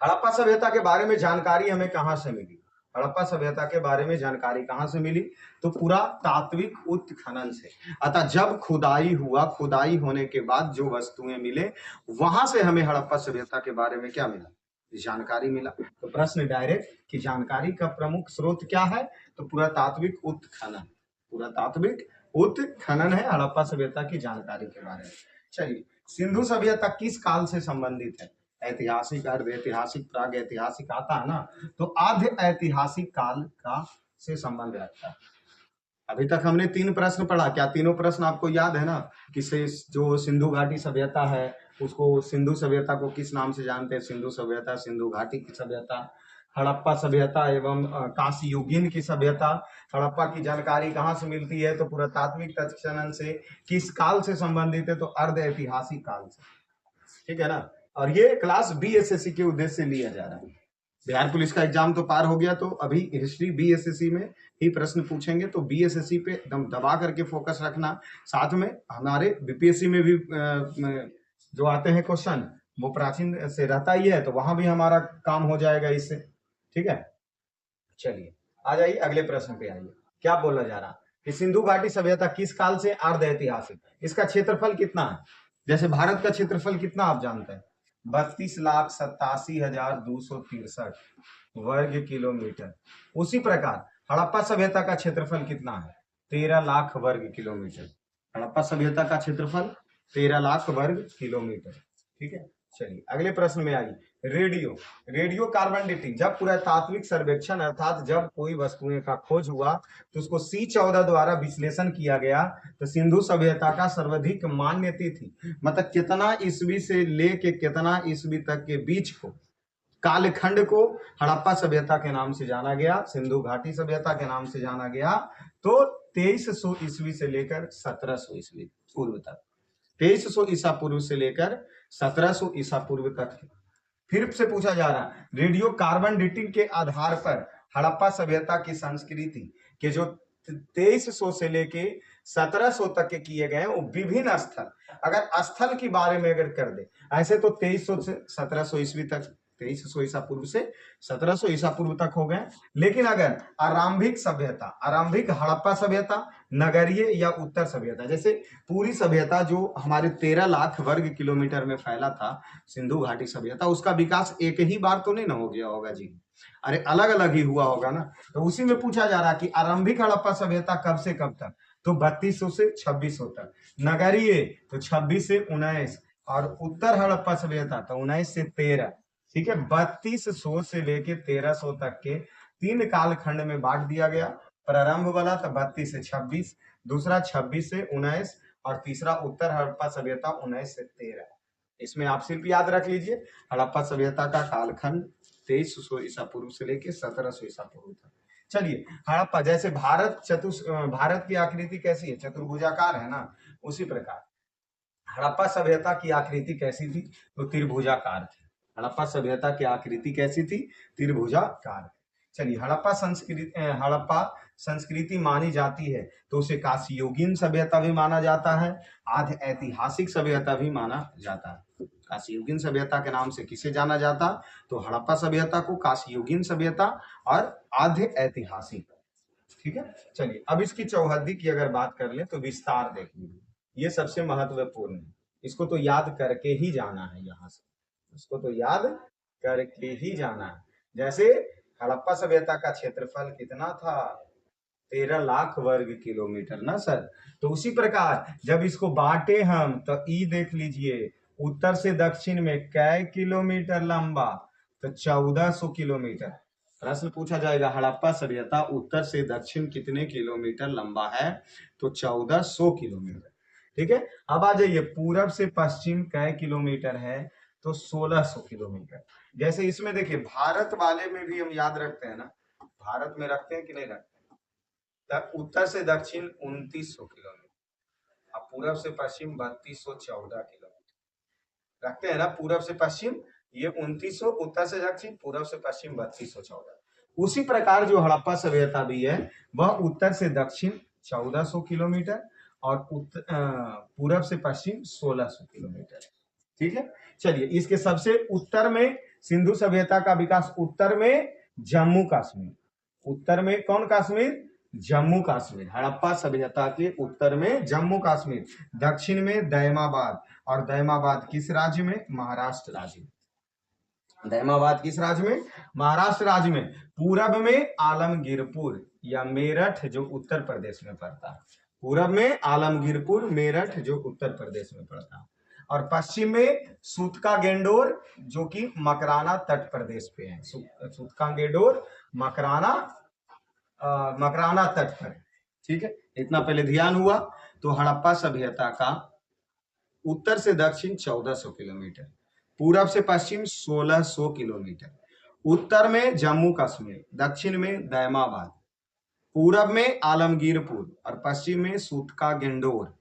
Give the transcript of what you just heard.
हड़प्पा सभ्यता के बारे में जानकारी हमें कहां से मिली? हड़प्पा सभ्यता के बारे में जानकारी कहां से मिली? तो पुरातात्विक उत्खनन से। अतः जब खुदाई हुआ, खुदाई होने के बाद जो वस्तुएं मिले, वहां से हमें हड़प्पा सभ्यता के बारे में क्या मिला? जानकारी मिला। तो प्रश्न डायरेक्ट कि जानकारी का प्रमुख स्रोत क्या है? तो पुरातात्विक उत्खनन। पुरातात्विक उत्खनन है हड़प्पा सभ्यता की जानकारी के बारे में। चलिए, सिंधु सभ्यता किस काल से संबंधित है? ऐतिहासिक, अर्ध ऐतिहासिक, प्राग ऐतिहासिक आता है ना, तो आद्य ऐतिहासिक काल का से संबंध रखता है। अभी तक हमने 3 प्रश्न पढ़ा, क्या तीनों प्रश्न आपको याद है ना? कि जो सिंधु घाटी सभ्यता है उसको, सिंधु सभ्यता को किस नाम से जानते हैं? सिंधु सभ्यता, सिंधु घाटी की सभ्यता, हड़प्पा सभ्यता एवं कांस्य युगीन की सभ्यता। हड़प्पा की जानकारी कहाँ से मिलती है? तो पुरातात्विक उत्खनन से। किस काल से संबंधित है? तो अर्ध ऐतिहासिक काल से। ठीक है ना? और ये क्लास बीएसएससी के उद्देश्य से लिया जा रहा है। बिहार पुलिस का एग्जाम तो पार हो गया, तो अभी हिस्ट्री बीएसएससी में ही प्रश्न पूछेंगे, तो बीएसएससी पे एकदम दबा करके फोकस रखना। साथ में हमारे बीपीएससी में भी जो आते हैं क्वेश्चन वो प्राचीन से रहता ही है, तो वहां भी हमारा काम हो जाएगा इससे। ठीक है, चलिए आ जाइए अगले प्रश्न पे आइए। क्या बोला जा रहा कि सिंधु घाटी सभ्यता किस काल से अर्ध ऐतिहासिक? इसका क्षेत्रफल कितना है? जैसे भारत का क्षेत्रफल कितना आप जानते हैं? 32,87,263 वर्ग किलोमीटर। उसी प्रकार हड़प्पा सभ्यता का क्षेत्रफल कितना है? 13 लाख वर्ग किलोमीटर। हड़प्पा सभ्यता का क्षेत्रफल 13 लाख वर्ग किलोमीटर। ठीक है, चलिए अगले प्रश्न में आइए। Radio carbon dating. जब पुरातात्विक सर्वेक्षण अर्थात जब कोई वस्तुएं का खोज हुआ तो उसको C14 द्वारा विश्लेषण किया गया, तो सिंधु सभ्यता का सर्वाधिक मान्य तिथि, मतलब कितना ईस्वी से लेके कितना ईस्वी तक के बीच को, कालखंड को हड़प्पा सभ्यता के नाम से जाना गया, सिंधु घाटी सभ्यता के नाम से जाना गया। तो 2300 ईस्वी से लेकर 1700 ईस्वी पूर्व तक, 2300 ईसा पूर्व से लेकर 1700 ईसा पूर्व तक। फिर से पूछा जा रहा है, रेडियो कार्बन डेटिंग के आधार पर हड़प्पा सभ्यता की संस्कृति के जो 2300 से लेके 1700 तक के किए गए वो विभिन्न स्थल, अगर स्थल के बारे में अगर कर दे, ऐसे तो 2300 से 1700 ईस्वी तक, 2300 ईसा पूर्व से 1700 ईसा पूर्व तक हो गए। लेकिन अगर आरंभिक सभ्यता, आरंभिक हड़प्पा सभ्यता, नगरीय या उत्तर सभ्यता, जैसे पूरी सभ्यता जो हमारे 13 लाख वर्ग किलोमीटर में फैला था सिंधु घाटी सभ्यता, उसका विकास एक ही बार तो नहीं ना हो गया होगा जी, अरे अलग अलग ही हुआ होगा ना। तो उसी में पूछा जा रहा कि आरंभिक हड़प्पा सभ्यता कब से कब तक? तो 3200 से 2600 तक। नगरीय तो 26 से 19, और उत्तर हड़प्पा सभ्यता तो 19 से 13। ठीक है, 3200 से लेके 1300 तक के 3 कालखंड में बांट दिया गया। प्रारंभ वाला तो 32 से 26, दूसरा 26 से 19, और तीसरा उत्तर हड़प्पा सभ्यता 19 से 13। इसमें आप सिर्फ याद रख लीजिए हड़प्पा सभ्यता का कालखंड 2300 ईसा पूर्व से लेके 1700 ईसा पूर्व तक। चलिए, हड़प्पा, जैसे भारत की आकृति कैसी है? चतुर्भुजाकार है ना, उसी प्रकार हड़प्पा सभ्यता की आकृति कैसी थी? तो त्रिभुजाकार थी। हड़प्पा सभ्यता की आकृति कैसी थी? त्रिभुजाकार। चलिए, हड़प्पा संस्कृति मानी जाती है तो उसे कांस्ययुगीन सभ्यता भी माना जाता है, आद्य ऐतिहासिक सभ्यता भी माना जाता है। कांस्ययुगीन सभ्यता के नाम से किसे जाना जाता? तो हड़प्पा सभ्यता को कांस्ययुगीन सभ्यता और आद्य ऐतिहासिक। ठीक है, चलिए अब इसकी चौहद्दी की अगर बात कर ले तो विस्तार देख लीजिए, ये सबसे महत्वपूर्ण है, इसको तो याद करके ही जाना है, यहाँ से इसको तो याद करके ही जाना है। जैसे हड़प्पा सभ्यता का क्षेत्रफल कितना था? 13 लाख वर्ग किलोमीटर ना सर। तो उसी प्रकार जब इसको बांटे हम तो ई देख लीजिए, उत्तर से दक्षिण में कै किलोमीटर लंबा? तो 1400 किलोमीटर। प्रश्न पूछा जाएगा हड़प्पा सभ्यता उत्तर से दक्षिण कितने किलोमीटर लंबा है? तो 1400 किलोमीटर। ठीक है, अब आ जाइए पूरब से पश्चिम कै किलोमीटर है? तो 1600 किलोमीटर। जैसे इसमें देखिए भारत वाले में भी हम याद रखते हैं ना, भारत में रखते हैं कि नहीं रखते? उत्तर से दक्षिण 2900 किलोमीटर, अब पूरब से पश्चिम 3214 किलोमीटर रखते हैं ना। पूरब से पश्चिम ये 2900, उत्तर से दक्षिण, पूरब से पश्चिम 3214। उसी प्रकार जो हड़प्पा सभ्यता भी है वह उत्तर से दक्षिण 1400 किलोमीटर और पूरब से पश्चिम 1600 किलोमीटर। ठीक है, चलिए इसके सबसे उत्तर में सिंधु सभ्यता का विकास उत्तर में जम्मू कश्मीर, उत्तर में कौन कश्मीर, जम्मू कश्मीर। हड़प्पा सभ्यता के उत्तर में जम्मू कश्मीर, दक्षिण में दैमाबाद, और दैमाबाद किस राज्य में, महाराष्ट्र राज्य में। दैमाबाद किस राज्य में, महाराष्ट्र राज्य में। पूरब में आलमगीरपुर या मेरठ जो उत्तर प्रदेश में पड़ता है, पूरब में आलमगीरपुर मेरठ जो उत्तर प्रदेश में पड़ता है, और पश्चिम में सूतका गेंडोर जो कि मकराना तट प्रदेश पे है। सूतका गेंडोर मकराना मकराना तट पर, ठीक है। इतना पहले ध्यान हुआ। तो हड़प्पा सभ्यता का उत्तर से दक्षिण 1400 किलोमीटर, पूरब से पश्चिम 1600 किलोमीटर, उत्तर में जम्मू कश्मीर, दक्षिण में दैमाबाद, पूरब में आलमगीरपुर और पश्चिम में सूतका गेंडोर।